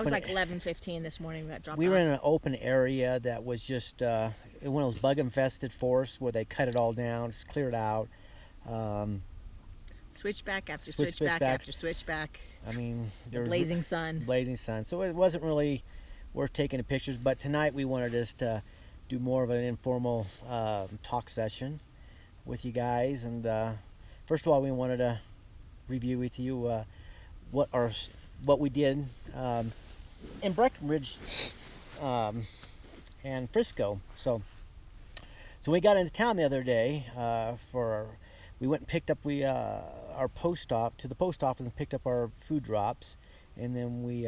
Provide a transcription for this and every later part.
That was like 11:15 this morning. We got dropped We off. were in an open area that was just one of those bug-infested forests where they cut it all down, just clear it out. Switchback after switchback after switchback. I mean, there was blazing sun. Blazing sun. So it wasn't really worth taking the pictures. But tonight we wanted just to do more of an informal talk session with you guys. And first of all, we wanted to review with you what we did in Breckenridge and Frisco. So we got into town the other day we went and picked up our post office and picked up our food drops, and then we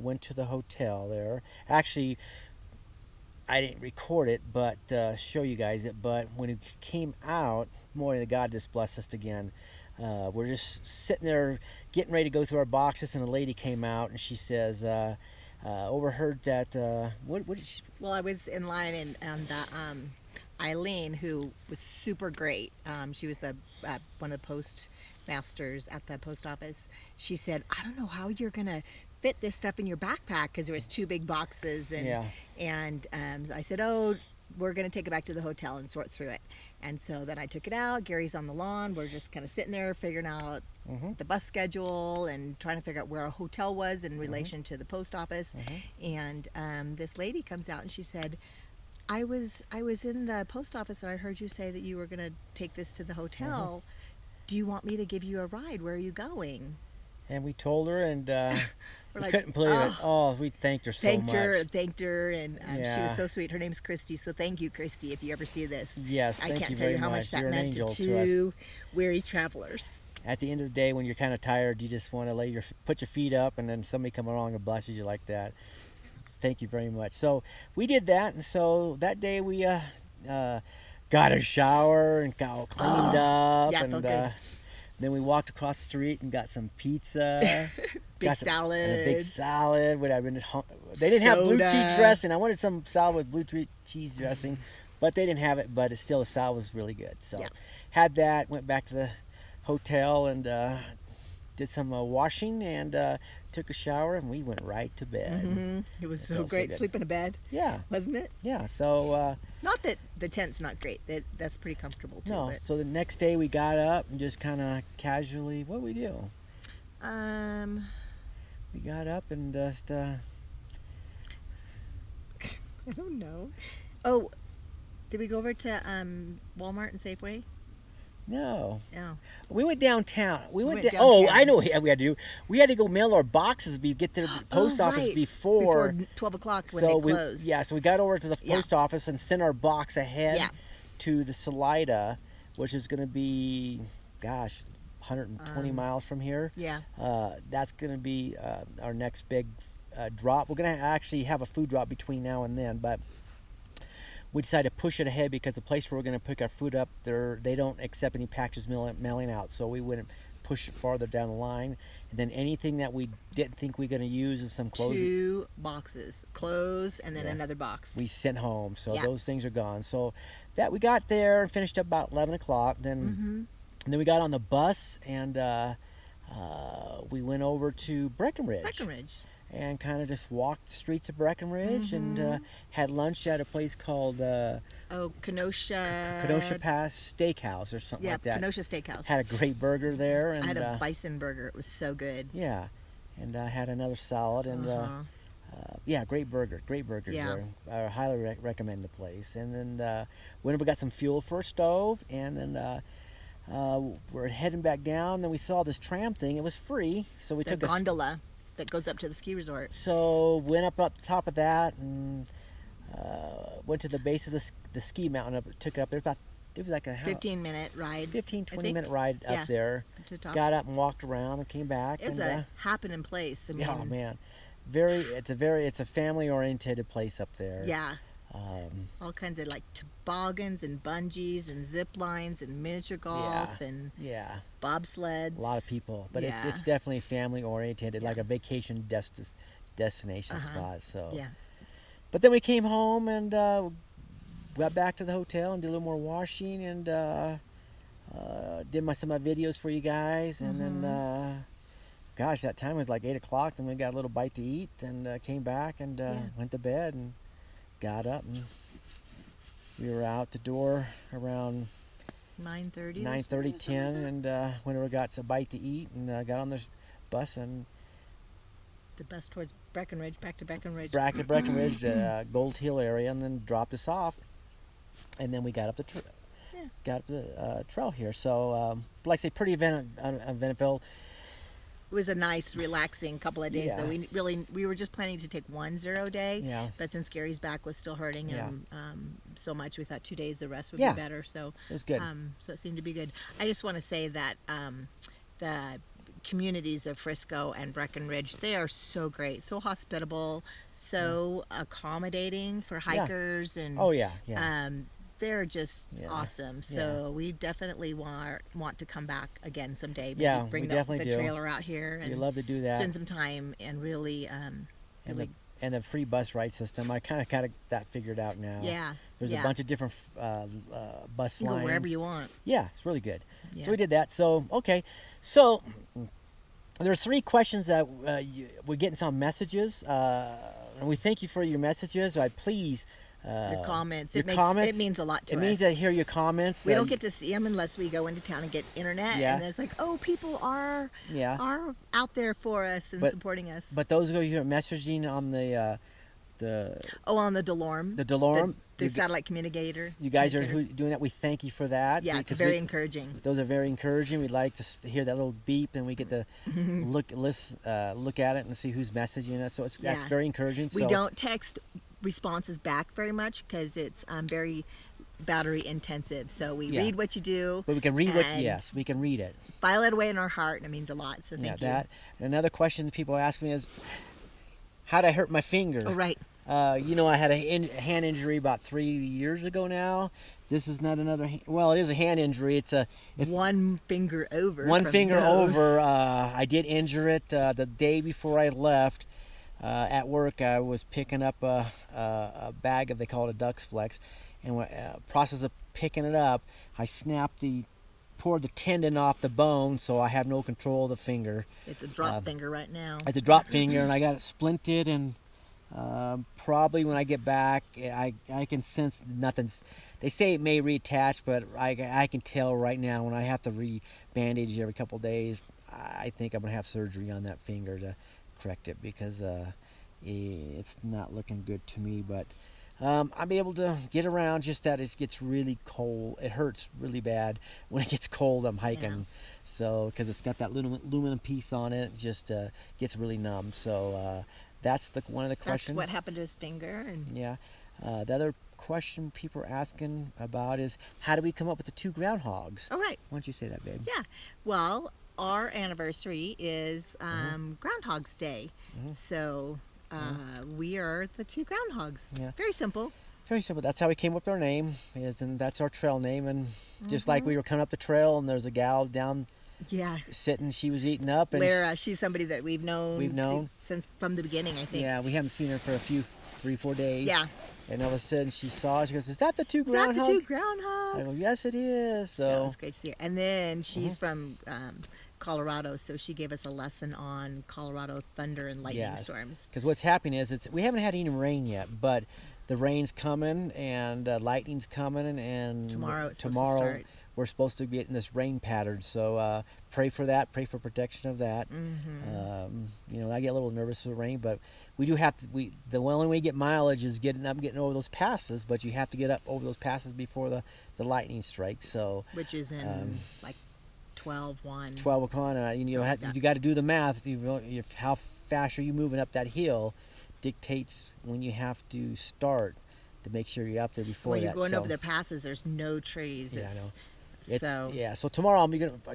went to the hotel there. Actually, I didn't record it, but show you guys it. But when it came out, more than God just blessed us again. We're just sitting there getting ready to go through our boxes, and a lady came out and she says, overheard that, what did she? Well, I was in line and Eileen, who was super great. She was one of the postmasters at the post office. She said, I don't know how you're going to fit this stuff in your backpack, because there was 2 big boxes. And I said, oh, we're going to take it back to the hotel and sort through it. And so then I took it out. Gary's on the lawn. We're just kind of sitting there figuring out the bus schedule and trying to figure out where our hotel was in relation to the post office. And this lady comes out and she said, I was in the post office and I heard you say that you were going to take this to the hotel. Do you want me to give you a ride? Where are you going? And we told her, and we like, couldn't believe it. Oh, we thanked her so much. Thanked her, and she was so sweet. Her name's Christy, so thank you, Christy, if you ever see this. Yes, I thank can't you tell very you how much. much that You're an meant angel to to us. 2 weary travelers. At the end of the day, when you're kind of tired, you just want to put your feet up, and then somebody come along and blesses you like that. Thank you very much. So we did that, and so that day we got a shower and got all cleaned up, yeah, and felt good. then we walked across the street and got some pizza, salad, and a big salad. They didn't have blue cheese dressing. I wanted some salad with blue cheese dressing, but they didn't have it. But it's still, the salad was really good. So had that. Went back to the hotel and did some washing and took a shower, and we went right to bed. It was so great. Sleep in a bed. Yeah. Wasn't it? Yeah. So not that the tent's not great. That's pretty comfortable too. No. But. So the next day we got up and just kind of casually, what did we do? We got up and just I don't know. Oh, did we go over to Walmart and Safeway? No. No. We went downtown. We went downtown. Oh, I know what we had to do. We had to go mail our boxes. Get to the post office before 12 o'clock when they closed. So we got over to the post office and sent our box ahead to the Salida, which is going to be, 120 miles from here. Yeah. That's going to be our next big drop. We're going to actually have a food drop between now and then, but we decided to push it ahead because the place where we're going to pick our food up, they don't accept any packages mailing out, so we wouldn't push it farther down the line. And then anything that we didn't think we were going to use is some clothes. 2 boxes, clothes, and then another box. We sent home, so those things are gone. So that we got there and finished up about 11 o'clock. Then, and then we got on the bus and we went over to Breckenridge. And kind of just walked the streets of Breckenridge and had lunch at a place called Kenosha Pass Steakhouse or something like that. Kenosha Steakhouse. Had a great burger there, and I had a bison burger. It was so good. Yeah, and I had another salad and great burgers there. I highly recommend the place. And then went over, got some fuel for a stove, and then we're heading back down. Then we saw this tram thing. It was free, so we took a gondola that goes up to the ski resort. So went up the top of that and went to the base of the ski mountain. Took it up there. It was like a 15-minute ride. 20-minute ride up there. To the top. Got up and walked around and came back. It's a happening place. I mean, oh man, it's a family-oriented place up there. Yeah. All kinds of like toboggans and bungees and zip lines and miniature golf and bobsleds. A lot of people, but it's definitely family oriented, like a vacation destination spot. So, but then we came home and got back to the hotel and did a little more washing and did some of my videos for you guys, and then gosh, that time was like 8 o'clock. Then we got a little bite to eat and came back and went to bed and got up and we were out the door around 9:30. 9:30, 10, and whenever we got a bite to eat and got on this bus and The bus towards Breckenridge, back to Breckenridge. back to Breckenridge, Gold Hill area, and then dropped us off, and then we got up the trail here. So, like I say, pretty eventful. It was a nice, relaxing couple of days. Yeah. Though we were just planning to take 1 0 day. Yeah. But since Gary's back was still hurting him so much, we thought 2 days the rest would Yeah. be better. So It was good. So it seemed to be good. I just want to say that the communities of Frisco and Breckenridge, they are so great, so hospitable, so accommodating for hikers and Oh yeah. they're just Yeah. awesome. So we definitely want to come back again someday. Maybe Yeah, bring we the definitely do. trailer out here We and love to do that. spend some time and really, really And the free bus ride system, I kind of got that figured out now. yeah. There's yeah. a bunch of different bus You can lines. go wherever you want. Yeah, it's really good. Yeah. So we did that. So, okay. So there's 3 questions that we're getting some messages. And we thank you for your messages. Please... Your comments. your It comments. means a lot to us. It means I hear your comments. We don't get to see them unless we go into town and get internet. Yeah. And it's like, oh, people are out there for us and supporting us. But those of you who are messaging on the on the Delorme. the Delorme, The satellite communicator. you guys are doing that. We thank you for that. Yeah, it's because very encouraging. Those are very encouraging. We like to hear that little beep, and we get to look at it and see who's messaging us. So that's Yeah. very encouraging. We So, don't text responses back very much because it's very battery intensive. So we Yeah. read what you do. but we can read what. and Yes, we can read it. File it away in our heart, and it means a lot. So thank you. That. Another question people ask me is, how did I hurt my finger? Oh, right. I had a hand injury about 3 years ago now. This is not another. Well, it is a hand injury. It's One finger over. one from finger those. over. I did injure it the day before I left. At work, I was picking up a bag of, they call it a Dux Flex, and process of picking it up, I poured the tendon off the bone, so I have no control of the finger. It's a drop finger right now. It's a drop finger, and I got it splinted, and probably when I get back, I can sense nothing's. They say it may reattach, but I can tell right now when I have to re-bandage every couple of days. I think I'm gonna have surgery on that finger to correct it because it's not looking good to me. But I'll be able to get around. Just that it gets really cold. It hurts really bad when it gets cold. I'm hiking, Yeah. so because it's got that little aluminum piece on it, it just gets really numb. So that's one of the questions. That's what happened to his finger. And Yeah. The other question people are asking about is, how do we come up with the 2 groundhogs? oh, right. Why don't you say that, babe? Yeah. Well, our anniversary is Groundhog's Day. So we are the 2 groundhogs. Yeah. Very simple. Very simple. That's how we came up with our name, and that's our trail name. And just like we were coming up the trail, and there's a gal down Yeah. sitting, she was eating up. And Lara, she's somebody that we've known. Since from the beginning, I think. yeah, we haven't seen her for a few 3-4 days. Yeah. And all of a sudden she saw it. She goes, "Is that the 2 Is that groundhogs?" the 2 groundhogs? I go, "Yes, it is." So So, it's great to see her. And then she's from Colorado, so she gave us a lesson on Colorado thunder and lightning Yes. storms. because what's happening is we haven't had any rain yet, but the rain's coming and lightning's coming, and Tomorrow it's supposed to tomorrow start. we're supposed to be getting this rain pattern. So pray for that. Pray for protection of that. I get a little nervous with the rain, but we do have to. The only way you get mileage is getting over those passes, but you have to get up over those passes before the lightning strikes. So Which is in like 12-1. 12 o'clock, you got to do the math. How fast are you moving up that hill dictates when you have to start to make sure you're up there before When that. you're going So, over the passes, there's no trees. Yeah, I know. So So tomorrow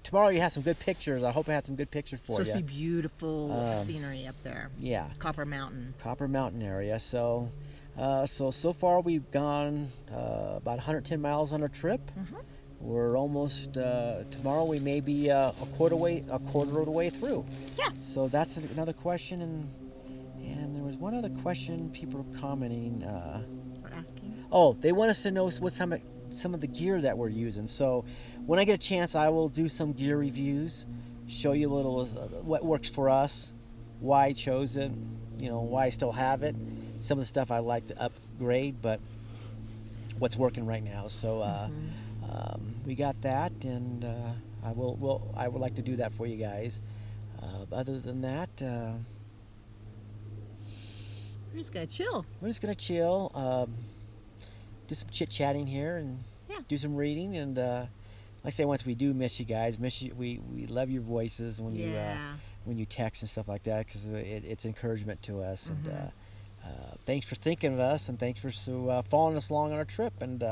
tomorrow you have some good pictures. I hope I have some good pictures it's for you. supposed to be beautiful scenery up there. Yeah, Copper Mountain. Copper Mountain area. So so far we've gone about 110 miles on our trip. We're almost tomorrow. We may be a quarter of the way through. Yeah. So that's another question, and there was one other question people were commenting. We're asking. Oh, they want us to know what some of the gear that we're using. So when I get a chance, I will do some gear reviews, show you a little what works for us, why I chose it, why I still have it. Some of the stuff I like to upgrade, but what's working right now. So we got that, and I would like to do that for you guys. Other than that, We're just gonna chill. we're just gonna chill, do some chit chatting here, and Yeah. do some reading. And like I say, once we do miss you guys, we love your voices when you text and stuff like that, because it's encouragement to us. And thanks for thinking of us, and thanks for following us along on our trip. And